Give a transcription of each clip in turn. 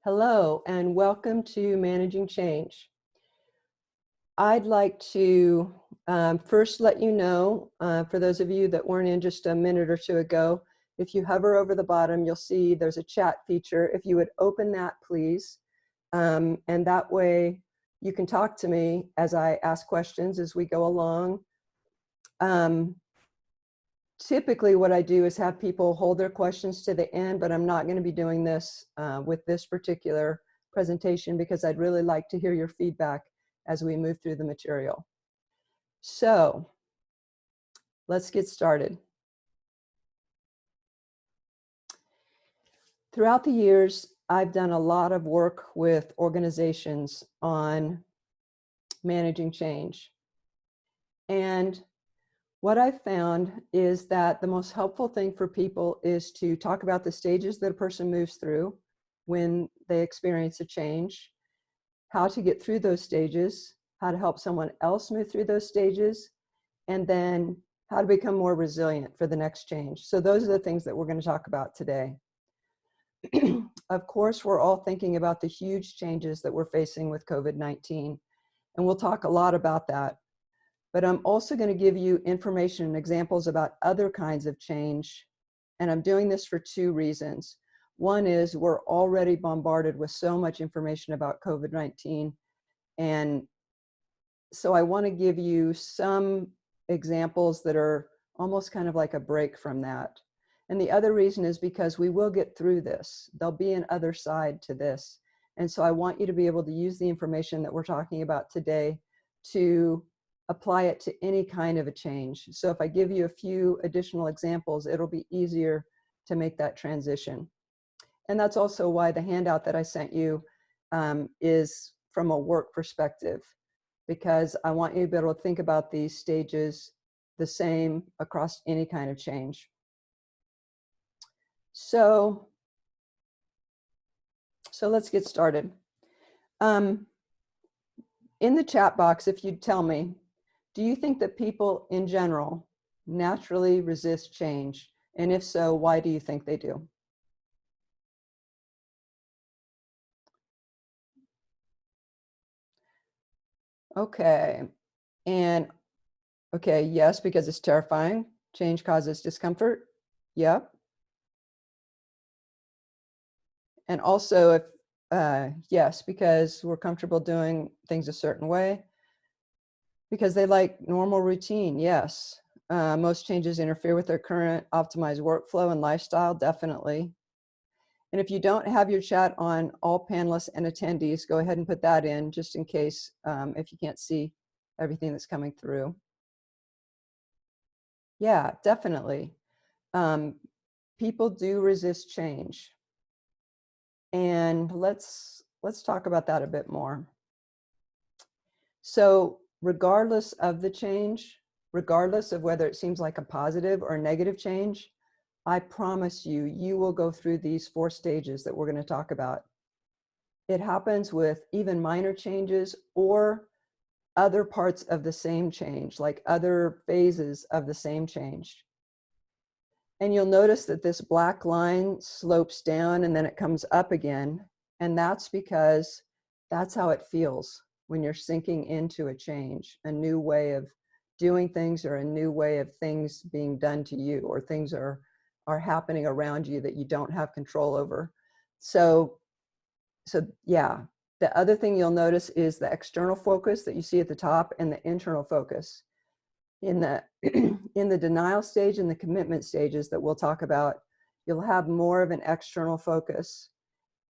Hello, and welcome to Managing Change. I'd like to first let you know, for those of you that weren't in just a minute or two ago, if you hover over the bottom, you'll see there's a chat feature. If you would open that, please, and that way you can talk to me as I ask questions as we go along. Typically what I do is have people hold their questions to the end, but I'm not going to be doing this with this particular presentation because I'd really like to hear your feedback as we move through the material. So let's get started. Throughout the years, I've done a lot of work with organizations on managing change. And what I've found is that the most helpful thing for people is to talk about the stages that a person moves through when they experience a change, how to get through those stages, how to help someone else move through those stages, and then how to become more resilient for the next change. So those are the things that we're going to talk about today. Of course, we're all thinking about the huge changes that we're facing with COVID-19, and we'll talk a lot about that. But I'm also going to give you information and examples about other kinds of change. And I'm doing this for two reasons. One is we're already bombarded with so much information about COVID-19. And so I want to give you some examples that are almost kind of like a break from that. And the other reason is because we will get through this. There'll be an other side to this. And so I want you to be able to use the information that we're talking about today to apply it to any kind of a change. So if I give you a few additional examples, it'll be easier to make that transition. And that's also why the handout that I sent you is from a work perspective, because I want you to be able to think about these stages the same across any kind of change. So let's get started. In the chat box, if you'd tell me, do you think that people in general naturally resist change? And if so, why do you think they do? Okay. And okay, yes, because it's terrifying. Change causes discomfort. Yep. And also if, yes, because we're comfortable doing things a certain way. Because they like normal routine, yes. Most changes interfere with their current optimized workflow and lifestyle, definitely. And if you don't have your chat on all panelists and attendees, go ahead and put that in just in case if you can't see everything that's coming through. Yeah, definitely. People do resist change. And let's talk about that a bit more. So regardless of the change, regardless of whether it seems like a positive or a negative change, I promise you, you will go through these 4 stages that we're going to talk about. It happens with even minor changes or other parts of the same change, like other phases of the same change. And you'll notice that this black line slopes down and then it comes up again. And that's because that's how it feels when you're sinking into a change, a new way of doing things or a new way of things being done to you, or things are happening around you that you don't have control over. So yeah, the other thing you'll notice is the external focus that you see at the top and the internal focus. In the in the denial stage and the commitment stages that we'll talk about, you'll have more of an external focus.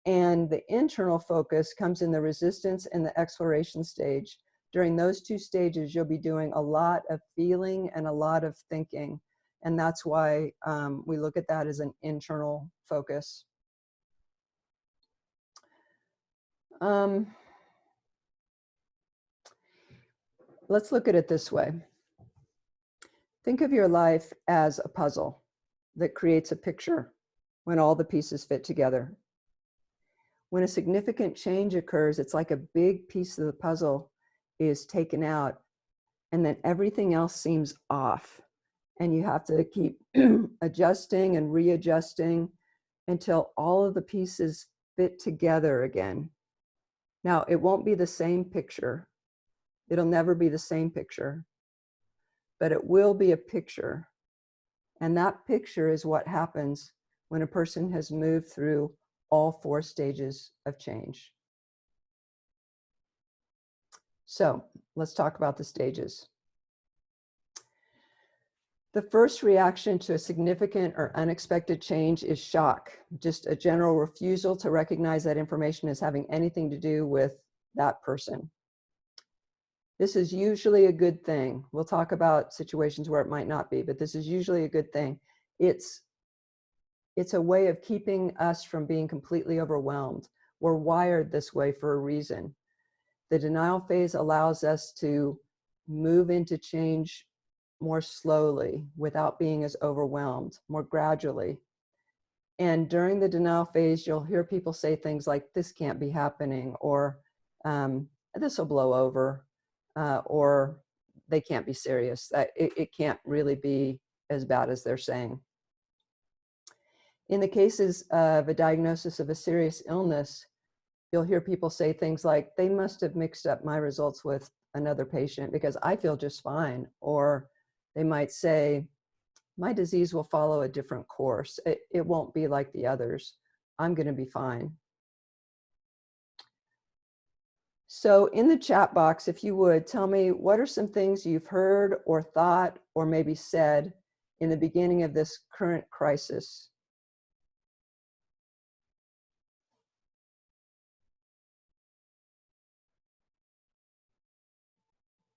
And the internal focus comes in the resistance and the exploration stage. During those 2 stages, you'll be doing a lot of feeling and a lot of thinking. And that's why we look at that as an internal focus. Let's look at it this way. Think of your life as a puzzle that creates a picture when all the pieces fit together. When a significant change occurs, it's like a big piece of the puzzle is taken out, and then everything else seems off. And you have to keep adjusting and readjusting until all of the pieces fit together again. Now, it won't be the same picture. It'll never be the same picture, but it will be a picture. And that picture is what happens when a person has moved through all 4 stages of change. So let's talk about the stages. The first reaction to a significant or unexpected change is shock, just a general refusal to recognize that information as having anything to do with that person. This is usually a good thing. We'll talk about situations where it might not be, but this is usually a good thing. It's a way of keeping us from being completely overwhelmed. We're wired this way for a reason. The denial phase allows us to move into change more slowly without being as overwhelmed, more gradually. And during the denial phase, you'll hear people say things like, this can't be happening, or this will blow over, or they can't be serious. It can't really be as bad as they're saying. In the cases of a diagnosis of a serious illness, you'll hear people say things like, they must have mixed up my results with another patient because I feel just fine. Or they might say, my disease will follow a different course. It won't be like the others. I'm going to be fine. So in the chat box, if you would, tell me, what are some things you've heard or thought or maybe said in the beginning of this current crisis?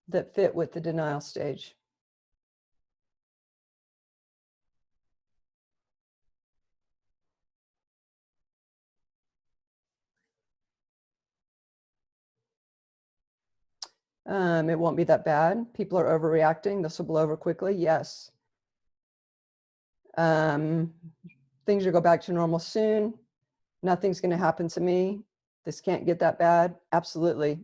That fit with the denial stage. It won't be that bad. People are overreacting. This will blow over quickly. Yes. Things will go back to normal soon. Nothing's going to happen to me. This can't get that bad. Absolutely.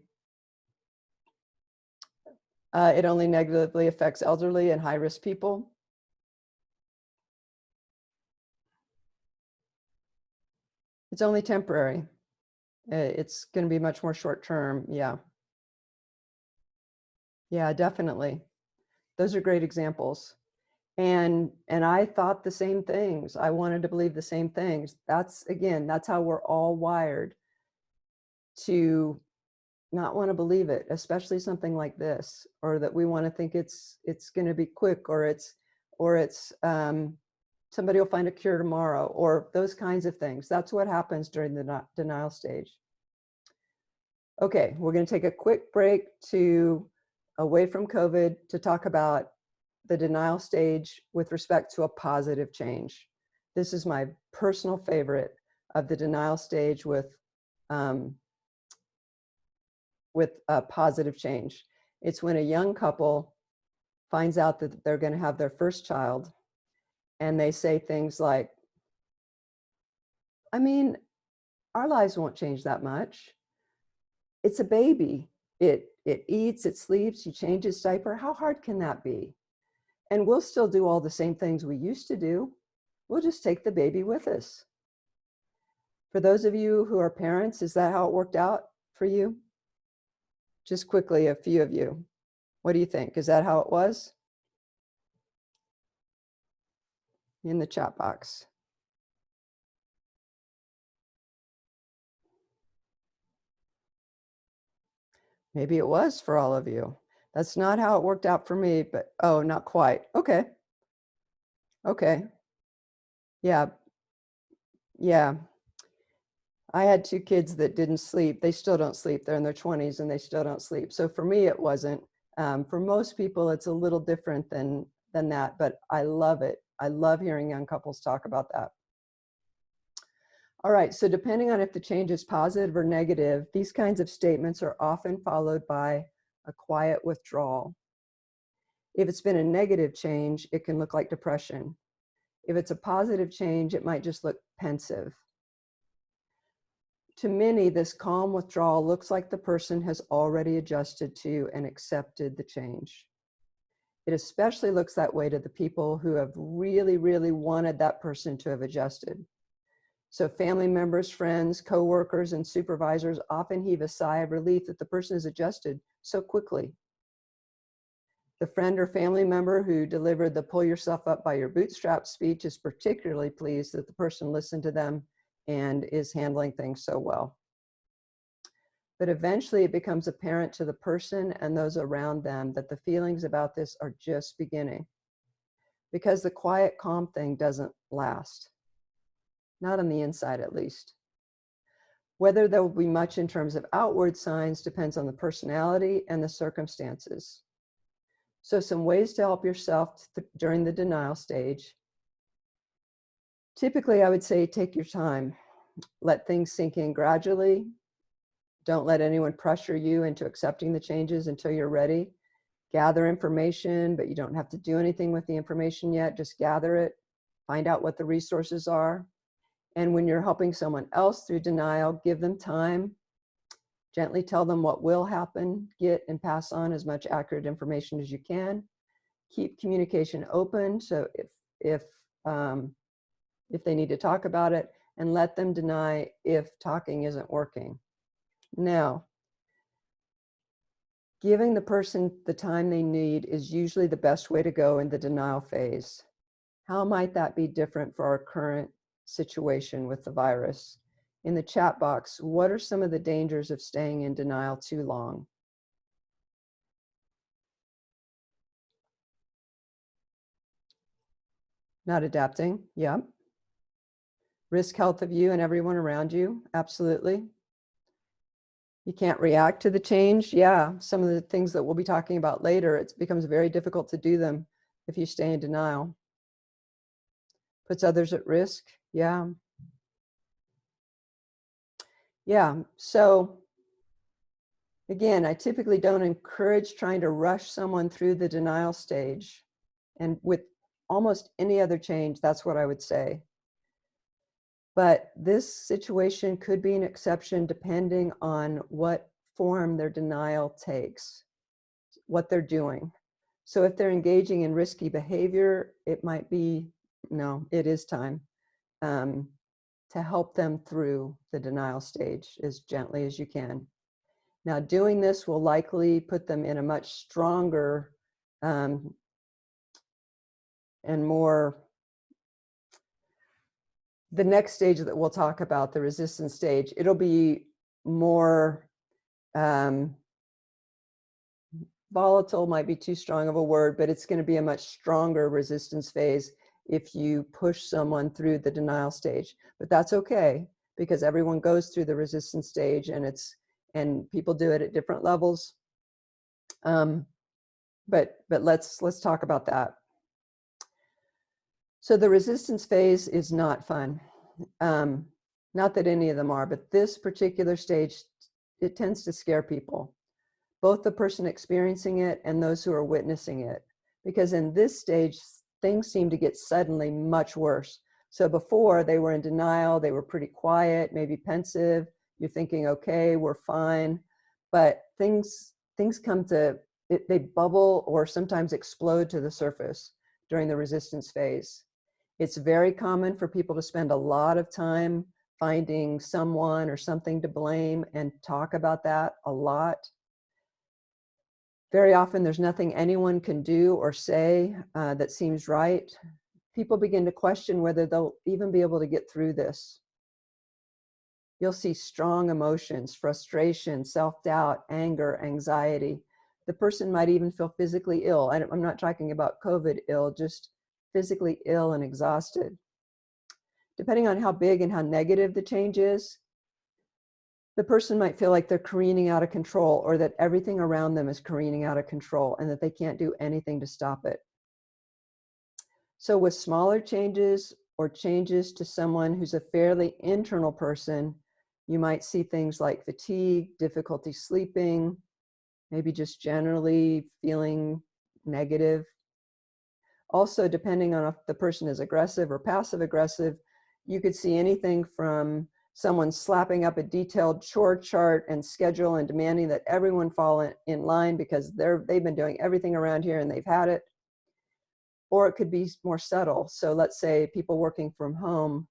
It only negatively affects elderly and high-risk people. It's only temporary. It's going to be much more short-term. Yeah. Yeah, definitely. Those are great examples. And I thought the same things. I wanted to believe the same things. That's how we're all wired, to not want to believe it, especially something like this, or that we want to think it's going to be quick, or it's somebody will find a cure tomorrow, or those kinds of things. That's what happens during the denial stage. Okay, we're going to take a quick break away from COVID to talk about the denial stage with respect to a positive change. This is my personal favorite of the denial stage with a positive change. It's when a young couple finds out that they're going to have their first child, and they say things like, I mean, our lives won't change that much. It's a baby. It eats, it sleeps, you change its diaper. How hard can that be? And we'll still do all the same things we used to do. We'll just take the baby with us. For those of you who are parents, is that how it worked out for you? Just quickly, a few of you. What do you think? Is that how it was? In the chat box. Maybe it was for all of you. That's not how it worked out for me, but oh, not quite. Okay. Okay. Yeah. Yeah. I had 2 kids that didn't sleep. They still don't sleep. They're in their 20s and they still don't sleep. So for me, it wasn't. For most people, it's a little different than that, but I love it. I love hearing young couples talk about that. All right, so depending on if the change is positive or negative, these kinds of statements are often followed by a quiet withdrawal. If it's been a negative change, it can look like depression. If it's a positive change, it might just look pensive. To many, this calm withdrawal looks like the person has already adjusted to and accepted the change. It especially looks that way to the people who have really, really wanted that person to have adjusted. So family members, friends, coworkers, and supervisors often heave a sigh of relief that the person has adjusted so quickly. The friend or family member who delivered the pull yourself up by your bootstraps speech is particularly pleased that the person listened to them and is handling things so well. But eventually it becomes apparent to the person and those around them that the feelings about this are just beginning, because the quiet, calm thing doesn't last. Not on the inside, at least. Whether there will be much in terms of outward signs depends on the personality and the circumstances. So some ways to help yourself during the denial stage. Typically, I would say take your time. Let things sink in gradually. Don't let anyone pressure you into accepting the changes until you're ready. Gather information, but you don't have to do anything with the information yet. Just gather it. Find out what the resources are. And when you're helping someone else through denial, give them time. Gently tell them what will happen. Get and pass on as much accurate information as you can. Keep communication open. So if they need to talk about it, and let them deny if talking isn't working. Now, giving the person the time they need is usually the best way to go in the denial phase. How might that be different for our current situation with the virus? In the chat box, what are some of the dangers of staying in denial too long? Not adapting, yeah. Risk health of you and everyone around you, absolutely. You can't react to the change, yeah. Some of the things that we'll be talking about later, it becomes very difficult to do them if you stay in denial. Puts others at risk, yeah. Yeah, so again, I typically don't encourage trying to rush someone through the denial stage. And with almost any other change, that's what I would say. But this situation could be an exception depending on what form their denial takes, what they're doing. So if they're engaging in risky behavior, it might be, no, it is time to help them through the denial stage as gently as you can. Now, doing this will likely put them in a much stronger and more, the next stage that we'll talk about, the resistance stage, it'll be more volatile, might be too strong of a word, but it's going to be a much stronger resistance phase if you push someone through the denial stage. But that's okay, because everyone goes through the resistance stage, and people do it at different levels. But let's talk about that. So the resistance phase is not fun. Not that any of them are, but this particular stage, it tends to scare people, both the person experiencing it and those who are witnessing it. Because in this stage, things seem to get suddenly much worse. So before, they were in denial, they were pretty quiet, maybe pensive. You're thinking, okay, we're fine. But things come to, they bubble or sometimes explode to the surface during the resistance phase. It's very common for people to spend a lot of time finding someone or something to blame and talk about that a lot. Very often there's nothing anyone can do or say that seems right. People begin to question whether they'll even be able to get through this. You'll see strong emotions, frustration, self-doubt, anger, anxiety. The person might even feel physically ill. I'm not talking about COVID ill, just physically ill and exhausted. Depending on how big and how negative the change is, the person might feel like they're careening out of control, or that everything around them is careening out of control and that they can't do anything to stop it. So with smaller changes or changes to someone who's a fairly internal person, you might see things like fatigue, difficulty sleeping, maybe just generally feeling negative. Also, depending on if the person is aggressive or passive aggressive, you could see anything from someone slapping up a detailed chore chart and schedule and demanding that everyone fall in line because they've been doing everything around here and they've had it. Or it could be more subtle. So let's say people working from home,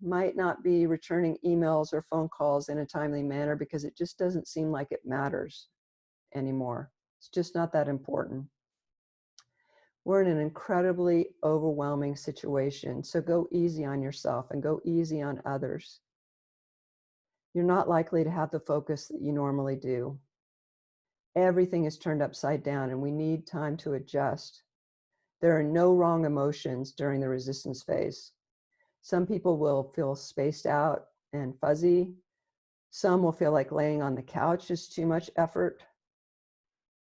might not be returning emails or phone calls in a timely manner because it just doesn't seem like it matters anymore. It's just not that important. We're in an incredibly overwhelming situation, so go easy on yourself and go easy on others. You're not likely to have the focus that you normally do. Everything is turned upside down and we need time to adjust. There are no wrong emotions during the resistance phase. Some people will feel spaced out and fuzzy. Some will feel like laying on the couch is too much effort.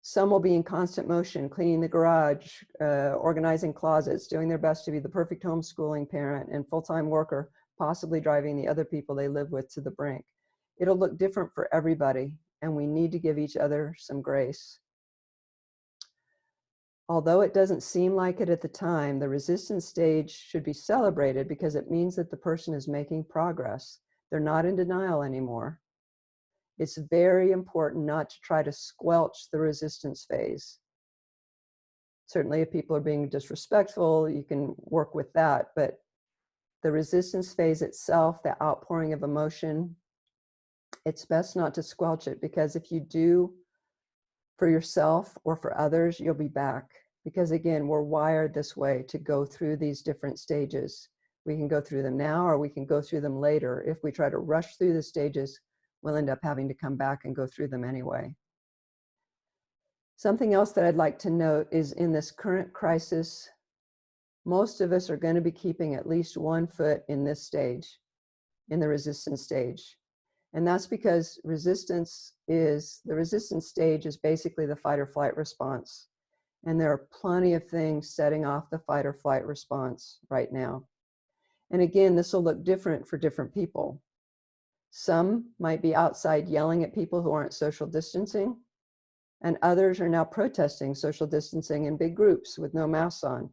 Some will be in constant motion, cleaning the garage, organizing closets, doing their best to be the perfect homeschooling parent and full-time worker, possibly driving the other people they live with to the brink. It'll look different for everybody, and we need to give each other some grace. Although it doesn't seem like it at the time, the resistance stage should be celebrated because it means that the person is making progress. They're not in denial anymore. It's very important not to try to squelch the resistance phase. Certainly, if people are being disrespectful, you can work with that, but the resistance phase itself, the outpouring of emotion, it's best not to squelch it, because if you do for yourself or for others, you'll be back. Because again, we're wired this way to go through these different stages. We can go through them now or we can go through them later. If we try to rush through the stages, we'll end up having to come back and go through them anyway. Something else that I'd like to note is in this current crisis, most of us are going to be keeping at least one foot in this stage, in the resistance stage. And that's because the resistance stage is basically the fight or flight response. And there are plenty of things setting off the fight or flight response right now. And again, this will look different for different people. Some might be outside yelling at people who aren't social distancing, and others are now protesting social distancing in big groups with no masks on.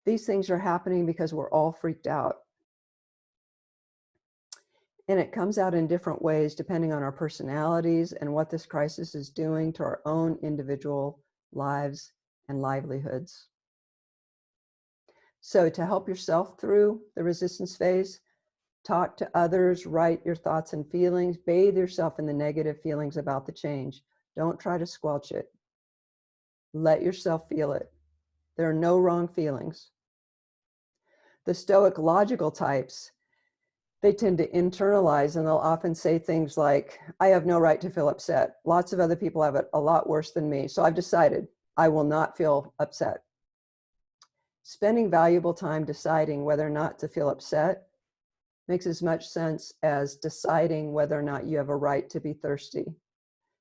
These things are happening because we're all freaked out. And it comes out in different ways depending on our personalities and what this crisis is doing to our own individual lives and livelihoods. So to help yourself through the resistance phase, talk to others, write your thoughts and feelings, bathe yourself in the negative feelings about the change. Don't try to squelch it. Let yourself feel it. There are no wrong feelings. The stoic logical types, they tend to internalize, and they'll often say things like, I have no right to feel upset. Lots of other people have it a lot worse than me, so I've decided I will not feel upset. Spending valuable time deciding whether or not to feel upset makes as much sense as deciding whether or not you have a right to be thirsty.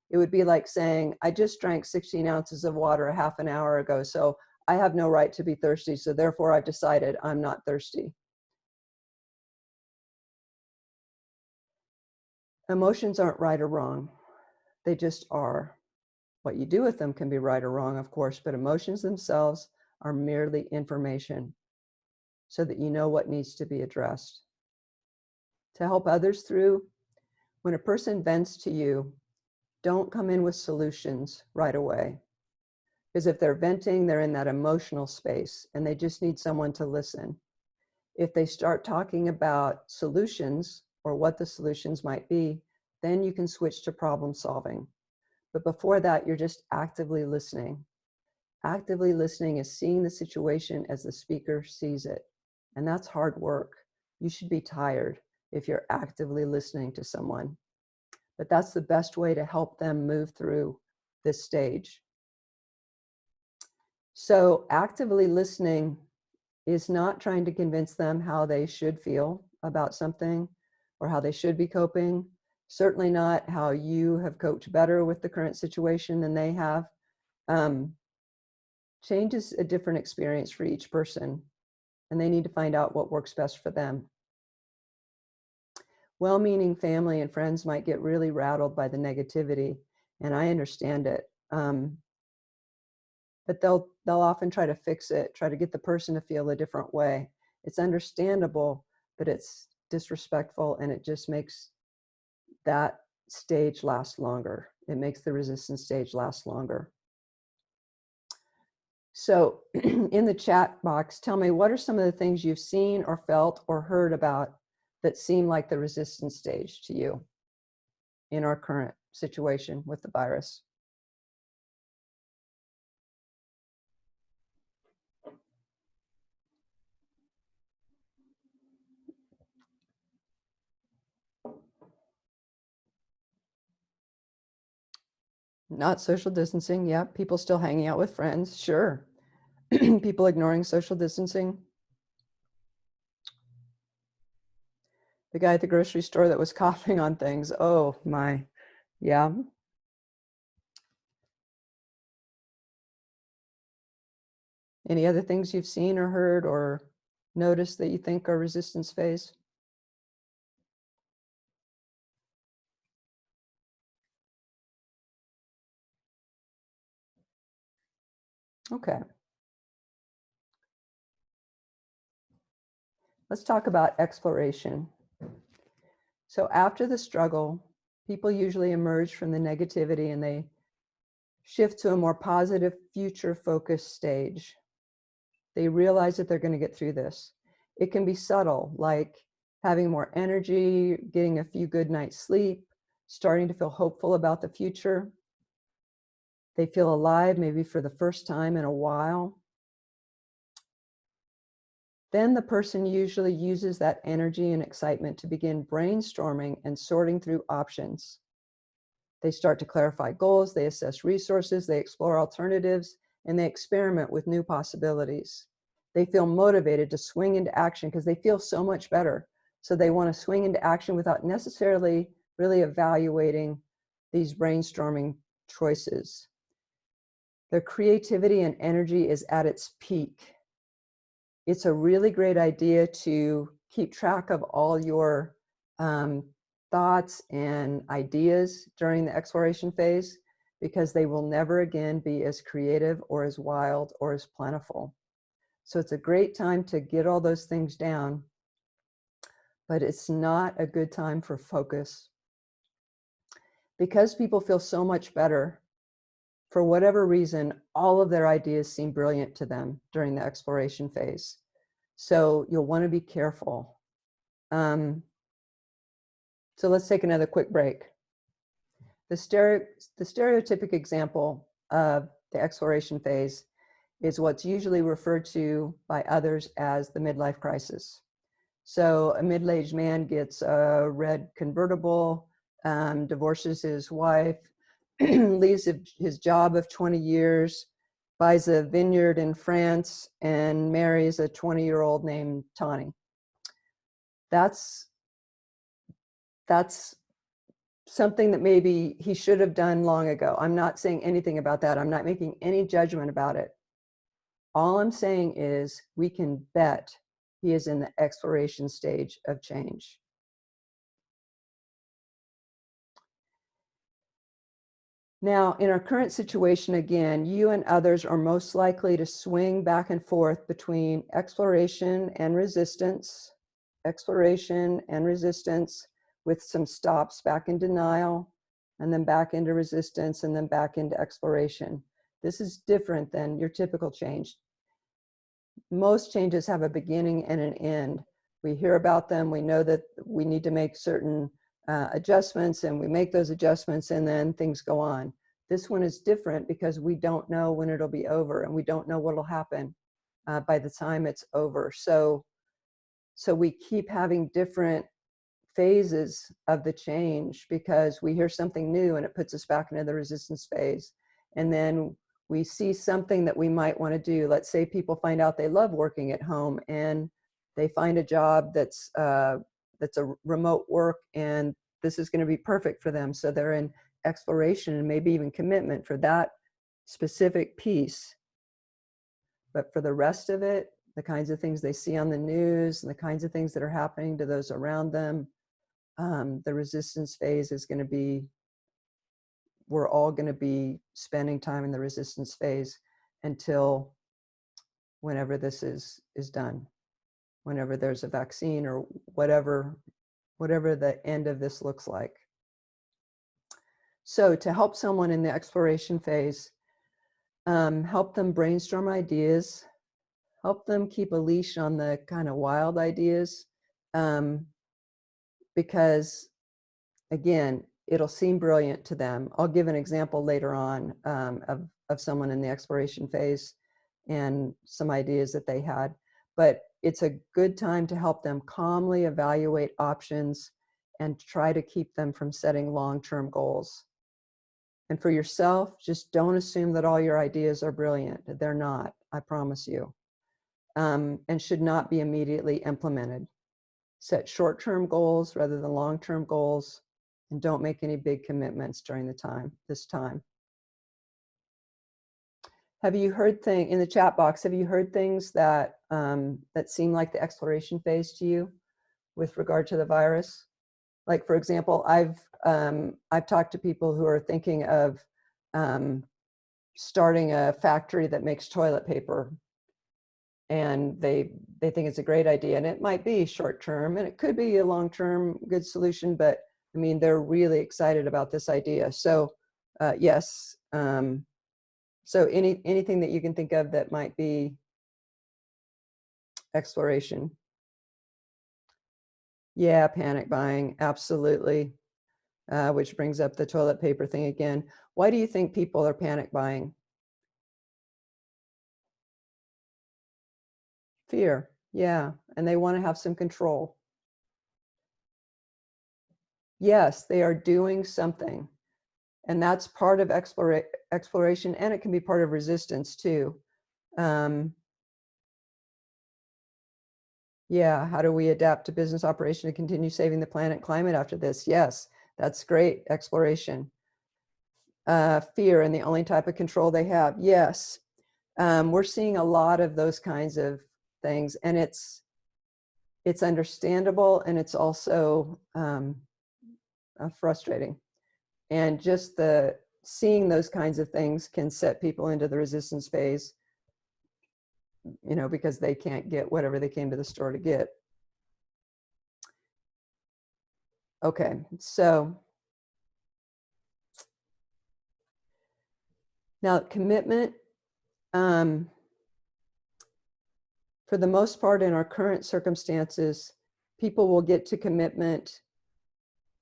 It would be like saying, I just drank 16 ounces of water a half an hour ago, so I have no right to be thirsty, so therefore I've decided I'm not thirsty. Emotions aren't right or wrong. They just are. What you do with them can be right or wrong, of course, but emotions themselves are merely information so that you know what needs to be addressed. To help others through, when a person vents to you, don't come in with solutions right away. Because if they're venting, they're in that emotional space and they just need someone to listen. If they start talking about solutions or what the solutions might be, then you can switch to problem solving. But before that, you're just actively listening. Actively listening is seeing the situation as the speaker sees it. And that's hard work. You should be tired if you're actively listening to someone. But that's the best way to help them move through this stage. So actively listening is not trying to convince them how they should feel about something or how they should be coping. Certainly not how you have coped better with the current situation than they have. Change is a different experience for each person, and they need to find out what works best for them. Well-meaning family and friends might get really rattled by the negativity, and I understand it. But they'll often try to fix it, try to get the person to feel a different way. It's understandable, but it's disrespectful, and it just makes that stage last longer. It makes the resistance stage last longer. So in the chat box, tell me, what are some of the things you've seen or felt or heard about that seem like the resistance stage to you in our current situation with the virus? Not social distancing. Yeah, people still hanging out with friends. Sure. People ignoring social distancing. The guy at the grocery store that was coughing on things. Oh my. Yeah. Any other things you've seen or heard or noticed that you think are resistance phase? Okay. Let's talk about exploration. So after the struggle, people usually emerge from the negativity and they shift to a more positive, future-focused stage. They realize that they're going to get through this. It can be subtle, like having more energy, getting a few good nights sleep, starting to feel hopeful about the future. They feel alive, maybe for the first time in a while. Then the person usually uses that energy and excitement to begin brainstorming and sorting through options. They start to clarify goals, they assess resources, they explore alternatives, and they experiment with new possibilities. They feel motivated to swing into action because they feel so much better. So they want to swing into action without necessarily really evaluating these brainstorming choices. Their creativity and energy is at its peak. It's a really great idea to keep track of all your thoughts and ideas during the exploration phase, because they will never again be as creative or as wild or as plentiful. So it's a great time to get all those things down, but it's not a good time for focus. Because people feel so much better, for whatever reason, all of their ideas seem brilliant to them during the exploration phase. So you'll want to be careful. So let's take another quick break. The stereotypic example of the exploration phase is what's usually referred to by others as the midlife crisis. So a middle-aged man gets a red convertible, divorces his wife, leaves his job of 20 years, buys a vineyard in France, and marries a 20-year-old named Tawny. That's something that maybe he should have done long ago. I'm not saying anything about that. I'm not making any judgment about it. All I'm saying is we can bet he is in the exploration stage of change. Now, in our current situation, again, you and others are most likely to swing back and forth between exploration and resistance, with some stops back in denial, and then back into resistance, and then back into exploration. This is different than your typical change. Most changes have a beginning and an end. We hear about them, we know that we need to make certain adjustments, and we make those adjustments, and then things go on. This one is different because we don't know when it'll be over, and we don't know what'll happen by the time it's over. So we keep having different phases of the change because we hear something new and it puts us back into the resistance phase. And then we see something that we might want to do. Let's say people find out they love working at home and they find a job that's a remote work, and this is going to be perfect for them. So they're in exploration and maybe even commitment for that specific piece. But for the rest of it, the kinds of things they see on the news and the kinds of things that are happening to those around them, the resistance phase is going to be, we're all going to be spending time in the resistance phase until whenever this is done, whenever there's a vaccine or whatever the end of this looks like. So to help someone in the exploration phase, help them brainstorm ideas, help them keep a leash on the kind of wild ideas, because again, it'll seem brilliant to them. I'll give an example later on of someone in the exploration phase and some ideas that they had. But it's a good time to help them calmly evaluate options and try to keep them from setting long-term goals. And for yourself, just don't assume that all your ideas are brilliant. They're not, I promise you, and should not be immediately implemented. Set short-term goals rather than long-term goals, and don't make any big commitments during this time. Have you heard in the chat box, have you heard things that, that seem like the exploration phase to you with regard to the virus? Like, for example, I've talked to people who are thinking of starting a factory that makes toilet paper. And they think it's a great idea, and it might be short term, and it could be a long term good solution. But I mean, they're really excited about this idea. So yes. So anything that you can think of that might be exploration. Yeah, panic buying, absolutely. Which brings up the toilet paper thing again. Why do you think people are panic buying? Fear, yeah, and they want to have some control. Yes, they are doing something. And that's part of exploration, and it can be part of resistance too. Yeah, how do we adapt to business operation to continue saving the planet and climate after this? Yes, that's great exploration. Fear and the only type of control they have. Yes, we're seeing a lot of those kinds of things, and it's understandable, and it's also frustrating. And just seeing those kinds of things can set people into the resistance phase, you know, because they can't get whatever they came to the store to get. Okay, so now commitment, for the most part in our current circumstances, people will get to commitment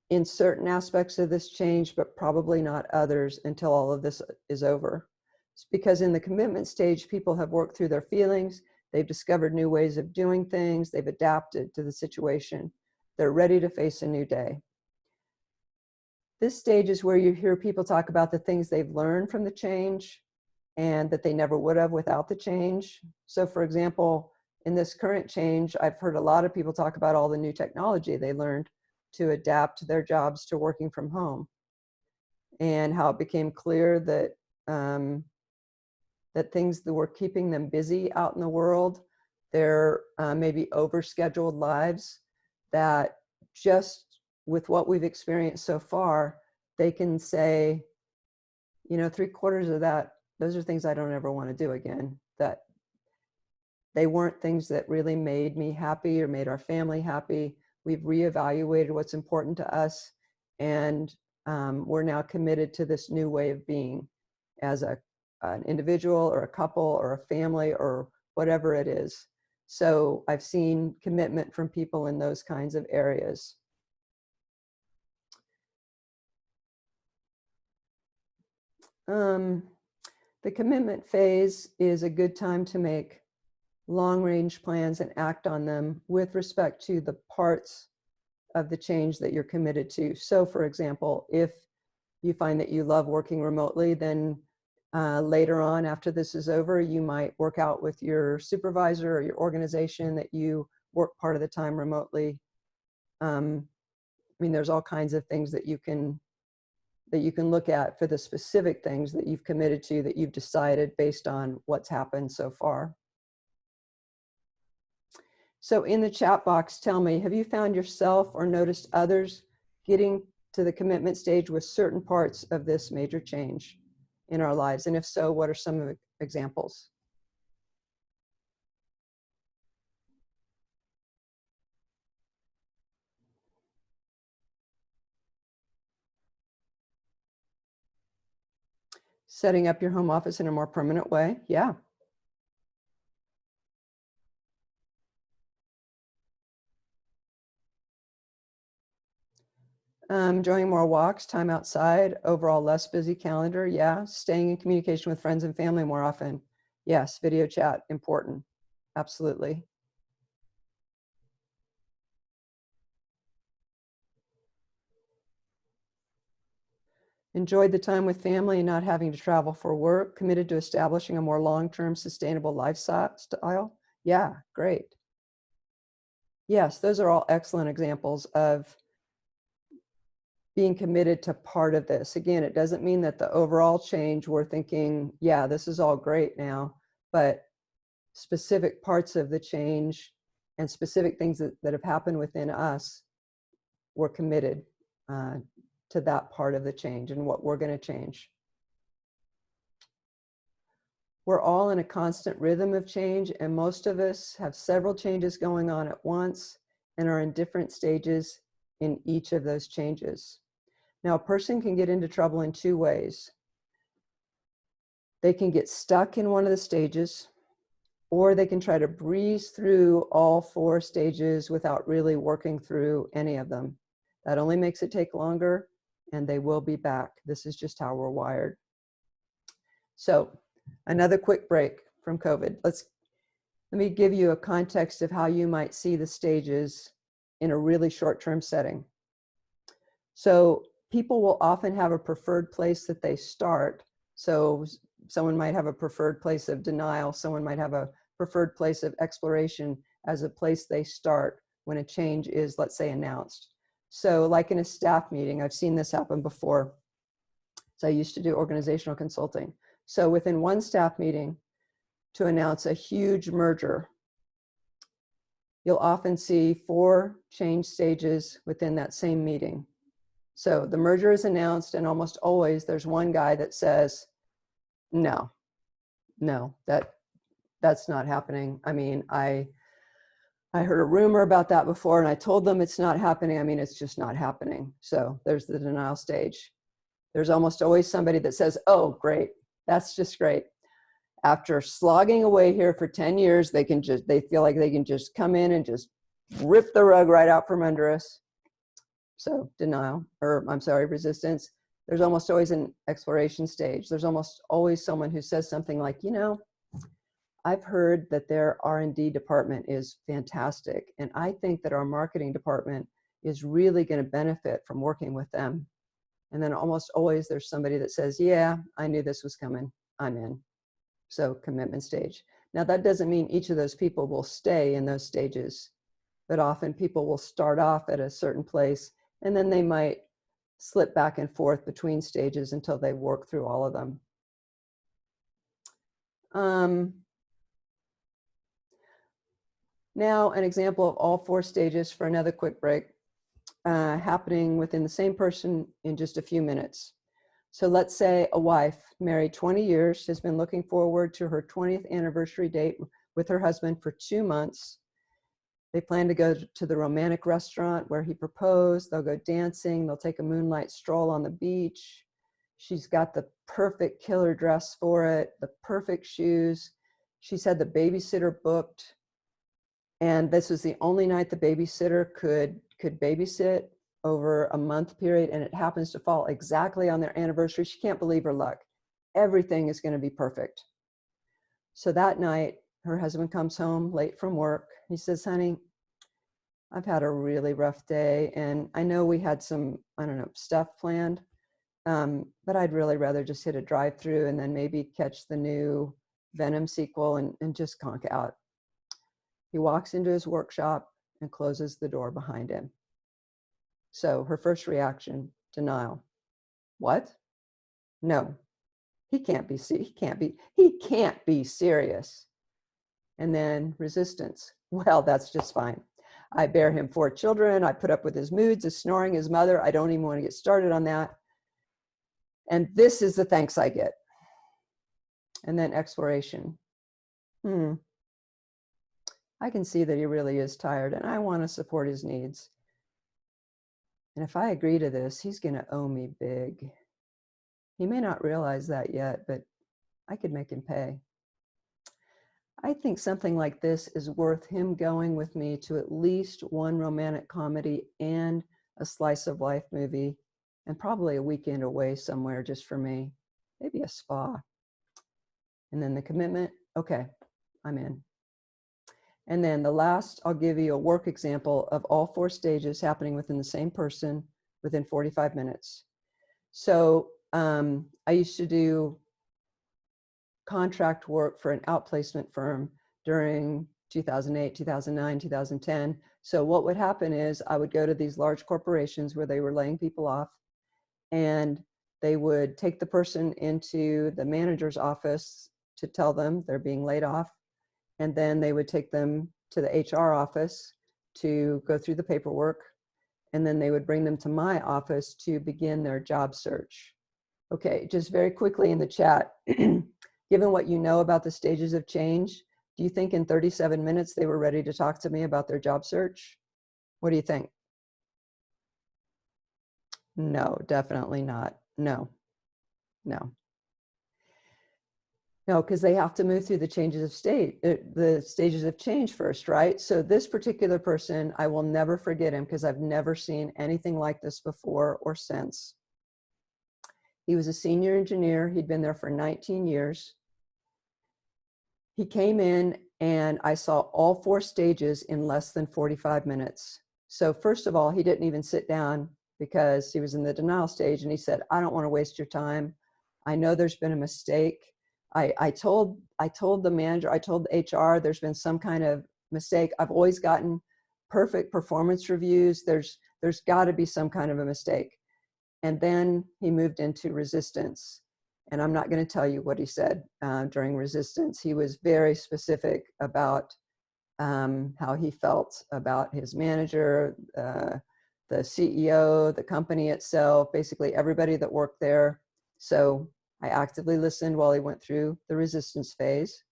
in certain aspects of this change, but probably not others until all of this is over. It's because in the commitment stage, people have worked through their feelings, they've discovered new ways of doing things, they've adapted to the situation, they're ready to face a new day. This stage is where you hear people talk about the things they've learned from the change and that they never would have without the change. So for example, in this current change, I've heard a lot of people talk about all the new technology they learned to adapt their jobs to working from home, and how it became clear that that things that were keeping them busy out in the world, their maybe overscheduled lives, that just with what we've experienced so far, they can say, you know, 3/4 of that, those are things I don't ever want to do again. That they weren't things that really made me happy or made our family happy. We've reevaluated what's important to us, and we're now committed to this new way of being as an individual or a couple or a family or whatever it is. So I've seen commitment from people in those kinds of areas. The commitment phase is a good time to make long-range plans and act on them with respect to the parts of the change that you're committed to. So for example, if you find that you love working remotely, then later on after this is over, you might work out with your supervisor or your organization that you work part of the time remotely. I mean, there's all kinds of things that you can look at for the specific things that you've committed to, that you've decided based on what's happened so far. So in the chat box, tell me, have you found yourself or noticed others getting to the commitment stage with certain parts of this major change in our lives? And if so, what are some of the examples? Setting up your home office in a more permanent way. Yeah. Enjoying more walks, time outside, overall less busy calendar. Yeah. Staying in communication with friends and family more often. Yes. Video chat, important. Absolutely. Enjoyed the time with family and not having to travel for work. Committed to establishing a more long-term sustainable lifestyle. Yeah, great. Yes, those are all excellent examples of being committed to part of this. Again, it doesn't mean that the overall change we're thinking, yeah, this is all great now, but specific parts of the change and specific things that have happened within us, we're committed to that part of the change and what we're going to change. We're all in a constant rhythm of change, and most of us have several changes going on at once and are in different stages in each of those changes. Now, a person can get into trouble in two ways. They can get stuck in one of the stages, or they can try to breeze through all four stages without really working through any of them. That only makes it take longer, and they will be back. This is just how we're wired. So, another quick break from COVID. Let me give you a context of how you might see the stages in a really short-term setting. So people will often have a preferred place that they start. So someone might have a preferred place of denial. Someone might have a preferred place of exploration as a place they start when a change is, let's say, announced. So like in a staff meeting, I've seen this happen before. So I used to do organizational consulting. So within one staff meeting, to announce a huge merger, you'll often see 4 change stages within that same meeting. So the merger is announced, and almost always there's one guy that says, no, that's not happening. I mean, I heard a rumor about that before, and I told them it's not happening. I mean, it's just not happening. So there's the denial stage. There's almost always somebody that says, oh, great, that's just great. After slogging away here for 10 years, they feel like they can just come in and just rip the rug right out from under us. So resistance. There's almost always an exploration stage. There's almost always someone who says something like, I've heard that their R&D department is fantastic, and I think that our marketing department is really going to benefit from working with them. And then almost always there's somebody that says, yeah, I knew this was coming, I'm in. So commitment stage. Now that doesn't mean each of those people will stay in those stages, but often people will start off at a certain place, and then they might slip back and forth between stages until they work through all of them. Now an example of all 4 stages for another quick break, happening within the same person in just a few minutes. So let's say a wife married 20 years has been looking forward to her 20th anniversary date with her husband for 2 months. They plan to go to the romantic restaurant where he proposed. They'll go dancing. They'll take a moonlight stroll on the beach. She's got the perfect killer dress for it, the perfect shoes. She's had the babysitter booked. And this was the only night the babysitter could babysit over a month period, and it happens to fall exactly on their anniversary. She can't believe her luck. Everything is going to be perfect. So that night, her husband comes home late from work. He says, honey, I've had a really rough day, and I know we had some, stuff planned, but I'd really rather just hit a drive-through and then maybe catch the new Venom sequel and just conk out. He walks into his workshop and closes the door behind him. So her first reaction, denial. What? No, he can't be serious. And then resistance. Well, that's just fine. I bear him 4 children. I put up with his moods, his snoring, his mother. I don't even want to get started on that. And this is the thanks I get. And then exploration. I can see that he really is tired, and I want to support his needs. And if I agree to this, he's going to owe me big. He may not realize that yet, but I could make him pay. I think something like this is worth him going with me to at least one romantic comedy and a slice of life movie, and probably a weekend away somewhere just for me, maybe a spa. And then the commitment, okay, I'm in. And then the last, I'll give you a work example of all 4 stages happening within the same person within 45 minutes. So I used to do contract work for an outplacement firm during 2008, 2009, 2010. So what would happen is I would go to these large corporations where they were laying people off, and they would take the person into the manager's office to tell them they're being laid off. And then they would take them to the HR office to go through the paperwork. And then they would bring them to my office to begin their job search. Okay, just very quickly in the chat, given what you know about the stages of change, do you think in 37 minutes they were ready to talk to me about their job search? What do you think? No, definitely not. No, no. No, because they have to move through the changes of state, the stages of change first, right? So this particular person, I will never forget him because I've never seen anything like this before or since. He was a senior engineer. He'd been there for 19 years. He came in and I saw all 4 stages in less than 45 minutes. So first of all, he didn't even sit down because he was in the denial stage, and he said, I don't want to waste your time. I know there's been a mistake. I told the manager, I told the HR, there's been some kind of mistake. I've always gotten perfect performance reviews. There's got to be some kind of a mistake. And then he moved into resistance. And I'm not going to tell you what he said during resistance. He was very specific about how he felt about his manager, the CEO, the company itself, basically everybody that worked there. So I actively listened while he went through the resistance phase.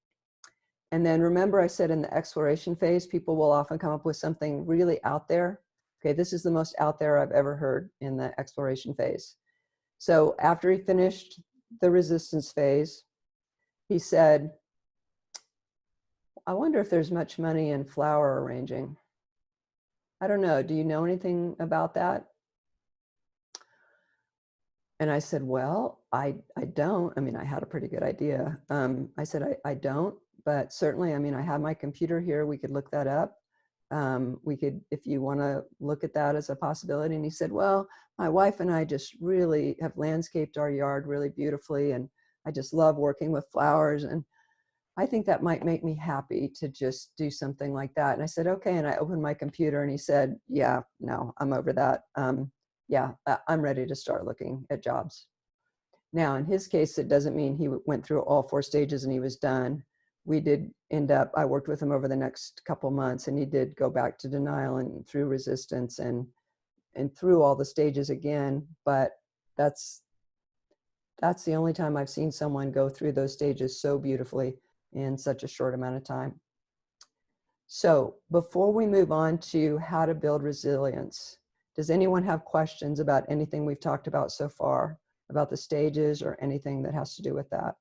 And then remember I said in the exploration phase, people will often come up with something really out there. Okay, this is the most out there I've ever heard in the exploration phase. So after he finished the resistance phase, he said, I wonder if there's much money in flower arranging. I don't know. Do you know anything about that? And I said, well, I don't. I mean, I had a pretty good idea. I said, I don't, but certainly, I mean, I have my computer here. We could look that up. We could, if you want to look at that as a possibility. And he said, well, my wife and I just really have landscaped our yard really beautifully. And I just love working with flowers. And I think that might make me happy to just do something like that. And I said, okay. And I opened my computer and he said, yeah, no, I'm over that. Yeah, I'm ready to start looking at jobs. Now, in his case, it doesn't mean he went through all 4 stages and he was done. We did end up, I worked with him over the next couple months, and he did go back to denial and through resistance and through all the stages again. But that's the only time I've seen someone go through those stages so beautifully in such a short amount of time. So before we move on to how to build resilience, does anyone have questions about anything we've talked about so far, about the stages or anything that has to do with that?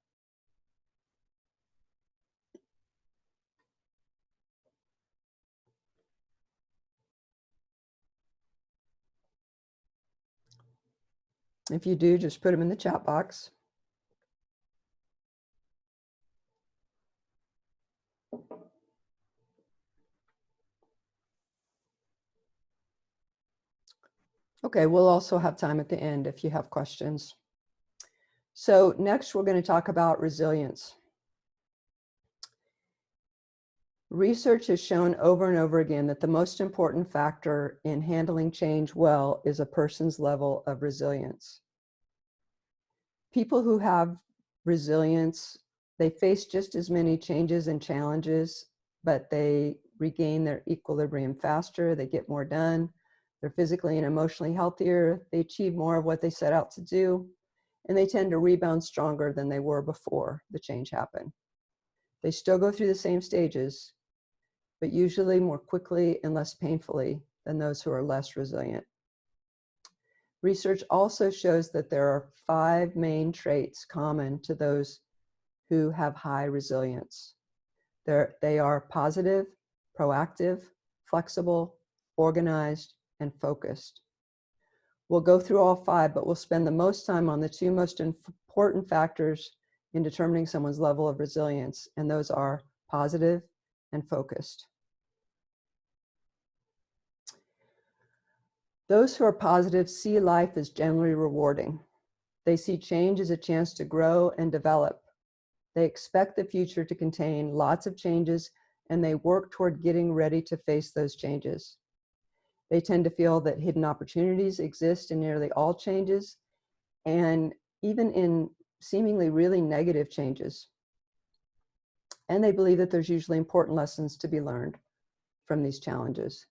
If you do, just put them in the chat box. Okay, we'll also have time at the end if you have questions. So next, we're going to talk about resilience. Research has shown over and over again that the most important factor in handling change well is a person's level of resilience. People who have resilience, they face just as many changes and challenges, but they regain their equilibrium faster, they get more done, they're physically and emotionally healthier, they achieve more of what they set out to do, and they tend to rebound stronger than they were before the change happened. They still go through the same stages, but usually more quickly and less painfully than those who are less resilient. Research also shows that there are 5 main traits common to those who have high resilience. They are positive, proactive, flexible, organized, and focused. We'll go through all 5, but we'll spend the most time on the 2 most important factors in determining someone's level of resilience, and those are positive and focused. Those who are positive see life as generally rewarding. They see change as a chance to grow and develop. They expect the future to contain lots of changes, and they work toward getting ready to face those changes. They tend to feel that hidden opportunities exist in nearly all changes, and even in seemingly really negative changes. And they believe that there's usually important lessons to be learned from these challenges.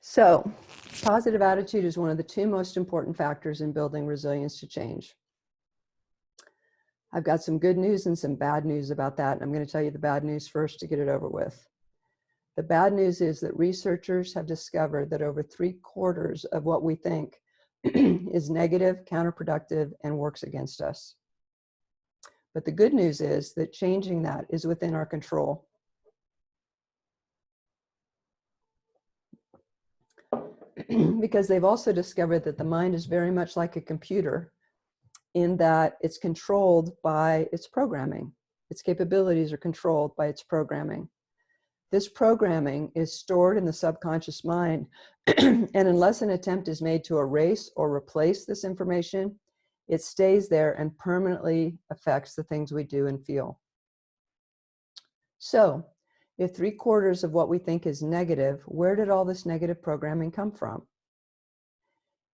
So, positive attitude is one of the 2 most important factors in building resilience to change. I've got some good news and some bad news about that, and I'm going to tell you the bad news first to get it over with. The bad news is that researchers have discovered that over 3/4 of what we think is negative, counterproductive, and works against us. But the good news is that changing that is within our control. Because they've also discovered that the mind is very much like a computer in that it's controlled by its programming. Its capabilities are controlled by its programming. This programming is stored in the subconscious mind, and unless an attempt is made to erase or replace this information, it stays there and permanently affects the things we do and feel. So, if 3/4 of what we think is negative, where did all this negative programming come from?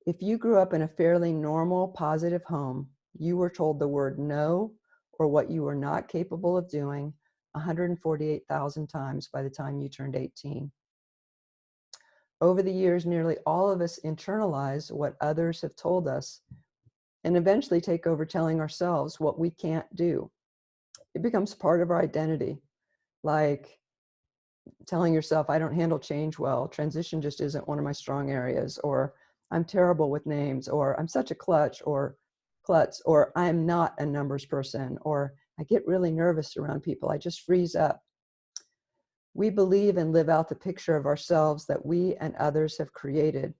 If you grew up in a fairly normal, positive home, you were told the word no or what you were not capable of doing 148,000 times by the time you turned 18. Over the years, nearly all of us internalize what others have told us and eventually take over telling ourselves what we can't do. It becomes part of our identity, like telling yourself, I don't handle change well, transition just isn't one of my strong areas, or I'm terrible with names, or I'm such a klutz, or I'm not a numbers person, or I get really nervous around people, I just freeze up. We believe and live out the picture of ourselves that we and others have created,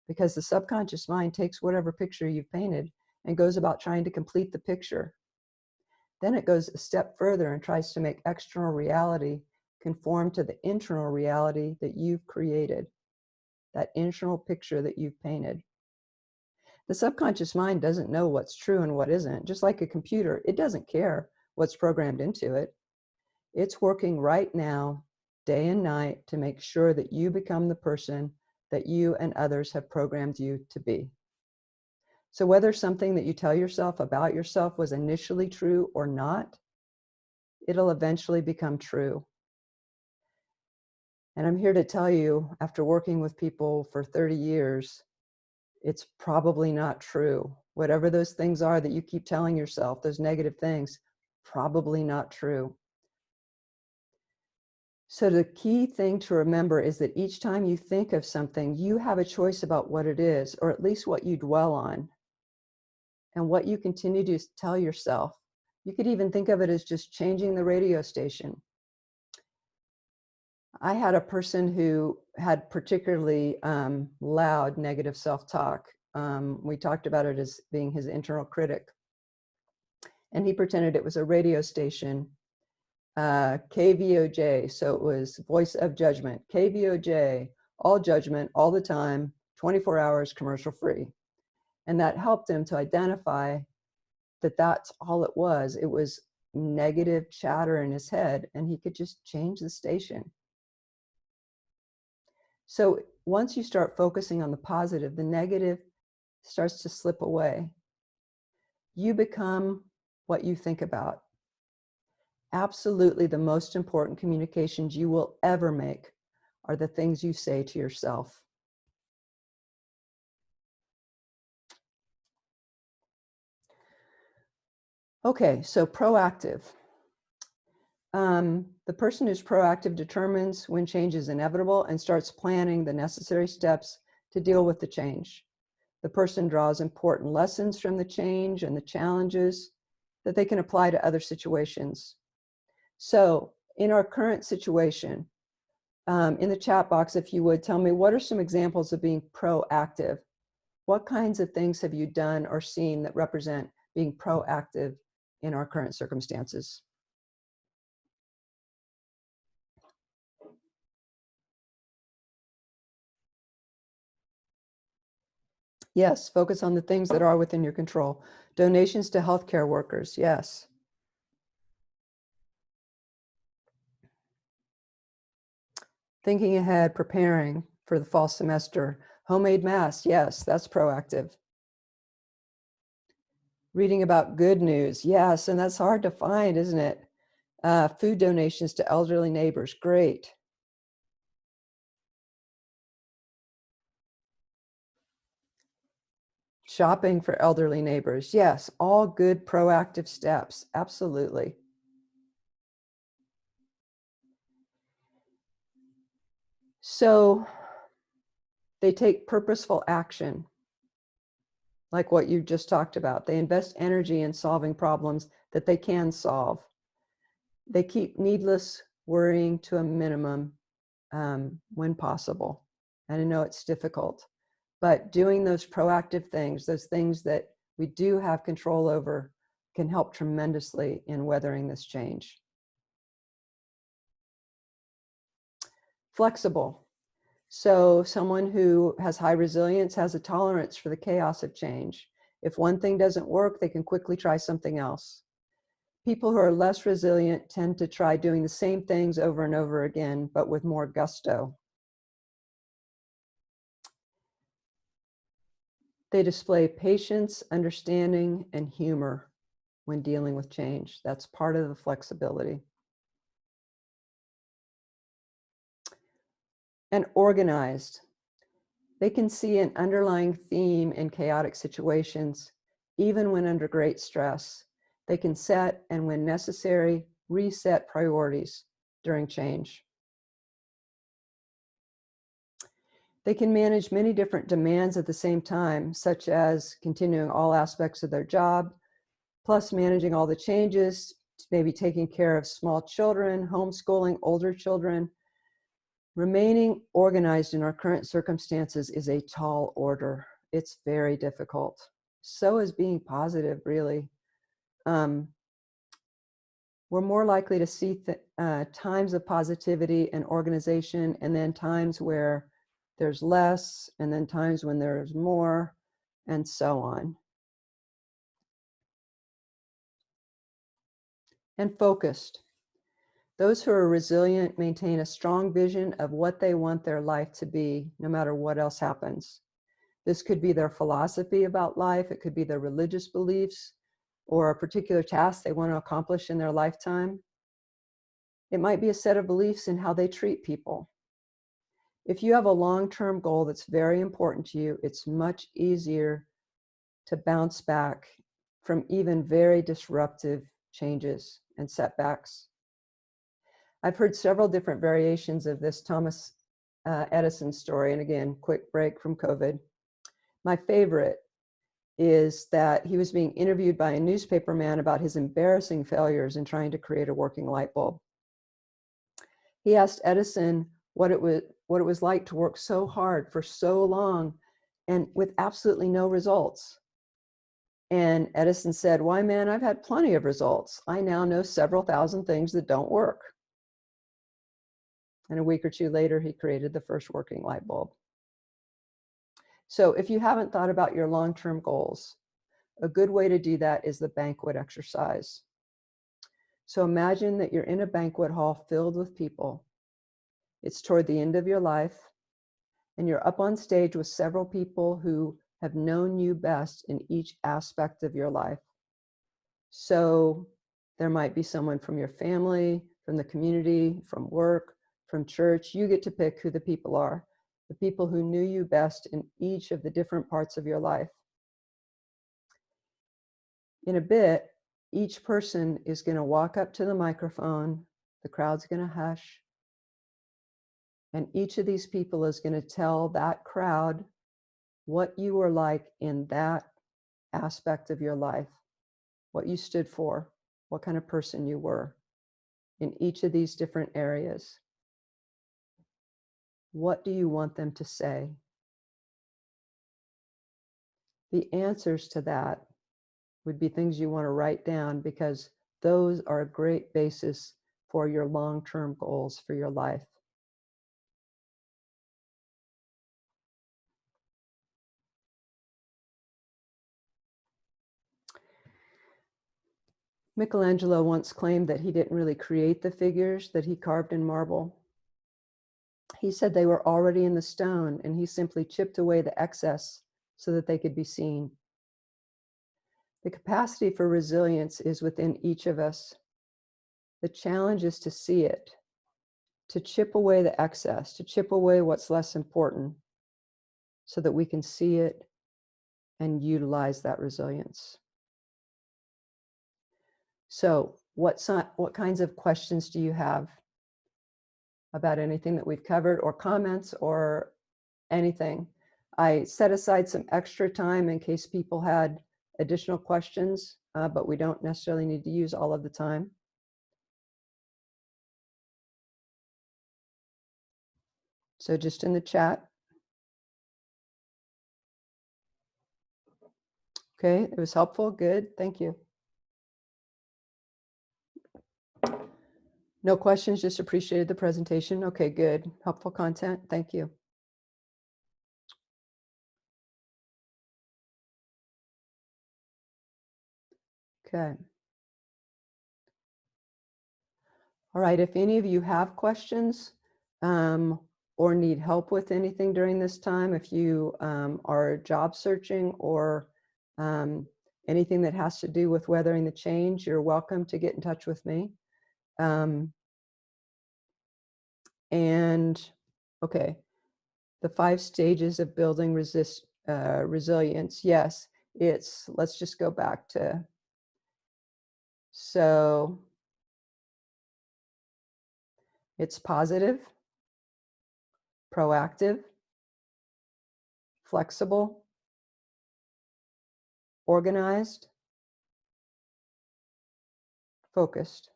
because the subconscious mind takes whatever picture you've painted and goes about trying to complete the picture. Then it goes a step further and tries to make external reality conform to the internal reality that you've created, that internal picture that you've painted. The subconscious mind doesn't know what's true and what isn't. Just like a computer, it doesn't care what's programmed into it. It's working right now, day and night, to make sure that you become the person that you and others have programmed you to be. So whether something that you tell yourself about yourself was initially true or not, it'll eventually become true. And I'm here to tell you, after working with people for 30 years, it's probably not true. Whatever those things are that you keep telling yourself, those negative things, probably not true. So the key thing to remember is that each time you think of something, you have a choice about what it is, or at least what you dwell on, and what you continue to tell yourself. You could even think of it as just changing the radio station. I had a person who had particularly loud negative self-talk. We talked about it as being his internal critic. And he pretended it was a radio station, KVOJ, so it was voice of judgment, KVOJ, all judgment, all the time, 24 hours, commercial free. And that helped him to identify that that's all it was. It was negative chatter in his head, and he could just change the station. So once you start focusing on the positive, the negative starts to slip away. You become what you think about. Absolutely, the most important communications you will ever make are the things you say to yourself. Okay, so proactive. The person who's proactive determines when change is inevitable and starts planning the necessary steps to deal with the change. The person draws important lessons from the change and the challenges that they can apply to other situations. So in our current situation, in the chat box, if you would tell me, what are some examples of being proactive? What kinds of things have you done or seen that represent being proactive in our current circumstances? Yes, focus on the things that are within your control. Donations to healthcare workers, yes. Thinking ahead, preparing for the fall semester. Homemade masks, yes, that's proactive. Reading about good news, yes, and that's hard to find, isn't it? Food donations to elderly neighbors, great. Shopping for elderly neighbors, yes, all good proactive steps, absolutely. So they take purposeful action, like what you just talked about. They invest energy in solving problems that they can solve. They keep needless worrying to a minimum when possible. And I know it's difficult, but doing those proactive things, those things that we do have control over, can help tremendously in weathering this change. Flexible. So someone who has high resilience has a tolerance for the chaos of change. If one thing doesn't work, they can quickly try something else. People who are less resilient tend to try doing the same things over and over again, but with more gusto. They display patience, understanding, and humor when dealing with change. That's part of the flexibility. And organized. They can see an underlying theme in chaotic situations, even when under great stress. They can set, and when necessary, reset priorities during change. They can manage many different demands at the same time, such as continuing all aspects of their job, plus managing all the changes, maybe taking care of small children, homeschooling older children. Remaining organized in our current circumstances is a tall order. It's very difficult. So is being positive, really. We're more likely to see times of positivity and organization, and then times where there's less, and then times when there's more, and so on. And focused. Those who are resilient maintain a strong vision of what they want their life to be, no matter what else happens. This could be their philosophy about life. It could be their religious beliefs or a particular task they want to accomplish in their lifetime. It might be a set of beliefs in how they treat people. If you have a long-term goal that's very important to you, it's much easier to bounce back from even very disruptive changes and setbacks. I've heard several different variations of this Thomas Edison story, and again, quick break from COVID. My favorite is that he was being interviewed by a newspaper man about his embarrassing failures in trying to create a working light bulb. He asked Edison what it was like to work so hard for so long and with absolutely no results. And Edison said, "Why, man, I've had plenty of results. I now know several thousand things that don't work." And a week or two later, he created the first working light bulb. So if you haven't thought about your long-term goals, a good way to do that is the banquet exercise. So imagine that you're in a banquet hall filled with people. It's toward the end of your life, and you're up on stage with several people who have known you best in each aspect of your life. So there might be someone from your family, from the community, from work, from church. You get to pick who the people are, the people who knew you best in each of the different parts of your life. In a bit, each person is going to walk up to the microphone The crowd's going to hush. And each of these people is going to tell that crowd what you were like in that aspect of your life, what you stood for, what kind of person you were in each of these different areas. What do you want them to say? The answers to that would be things you want to write down, because those are a great basis for your long-term goals for your life. Michelangelo once claimed that he didn't really create the figures that he carved in marble. He said they were already in the stone, and he simply chipped away the excess so that they could be seen. The capacity for resilience is within each of us. The challenge is to see it, to chip away the excess, to chip away what's less important so that we can see it and utilize that resilience. So what kinds of questions do you have about anything that we've covered, or comments or anything? I set aside some extra time in case people had additional questions, but we don't necessarily need to use all of the time. So just in the chat. Okay, it was helpful. Good, thank you. No questions, just appreciated the presentation. Okay, good. Helpful content. Thank you. Okay. All right, if any of you have questions or need help with anything during this time, if you are job searching or anything that has to do with weathering the change, you're welcome to get in touch with me. And okay, the 5 stages of building resilience. Yes, let's just go back to, so it's positive, proactive, flexible, organized, focused.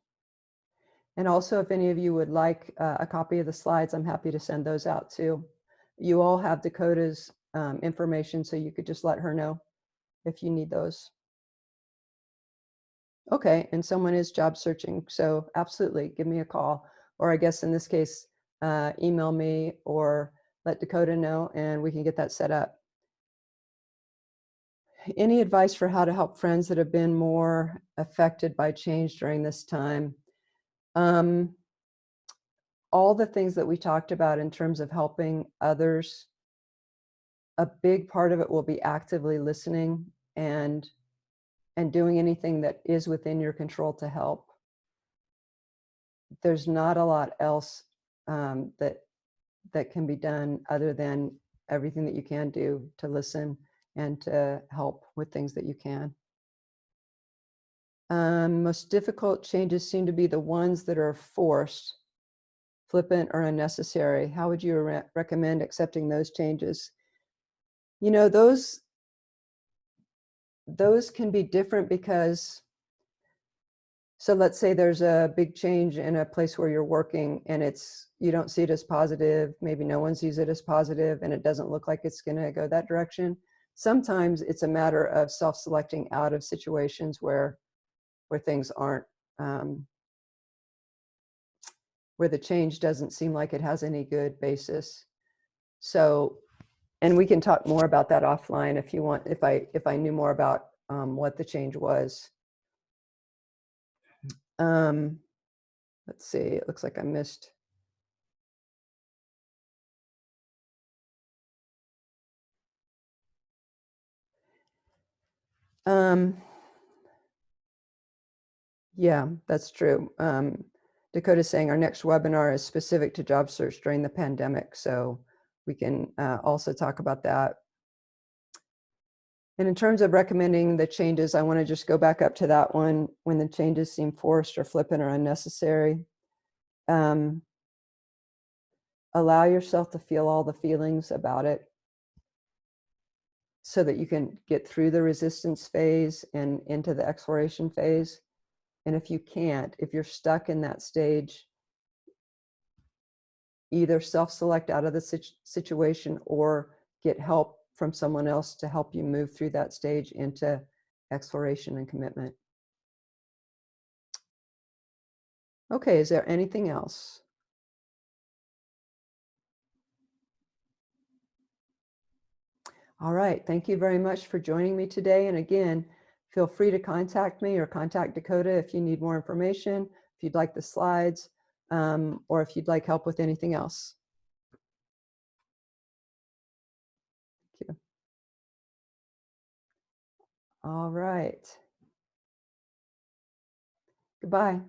And also, if any of you would like a copy of the slides, I'm happy to send those out too. You all have Dakota's information, so you could just let her know if you need those. Okay, and someone is job searching, so absolutely, give me a call. Or I guess in this case, email me or let Dakota know, and we can get that set up. Any advice for how to help friends that have been more affected by change during this time? All the things that we talked about in terms of helping others, a big part of it will be actively listening and doing anything that is within your control to help. There's not a lot else that can be done other than everything that you can do to listen and to help with things that you can. Most difficult changes seem to be the ones that are forced, flippant, or unnecessary. How would you recommend accepting those changes? You know, those can be different because, so let's say there's a big change in a place where you're working and you don't see it as positive, maybe no one sees it as positive, and it doesn't look like it's going to go that direction. Sometimes it's a matter of self-selecting out of situations where things aren't, where the change doesn't seem like it has any good basis. So, and we can talk more about that offline if you want, if I knew more about what the change was. Let's see, it looks like I missed. Yeah, that's true. Dakota's saying our next webinar is specific to job search during the pandemic, so we can also talk about that. And in terms of recommending the changes, I want to just go back up to that one, when the changes seem forced or flippant or unnecessary. Um, allow yourself to feel all the feelings about it so that you can get through the resistance phase and into the exploration phase. And if you can't, if you're stuck in that stage, either self-select out of the situation or get help from someone else to help you move through that stage into exploration and commitment. Okay, is there anything else? All right, thank you very much for joining me today. And again, feel free to contact me or contact Dakota if you need more information, if you'd like the slides, or if you'd like help with anything else. Thank you. All right. Goodbye.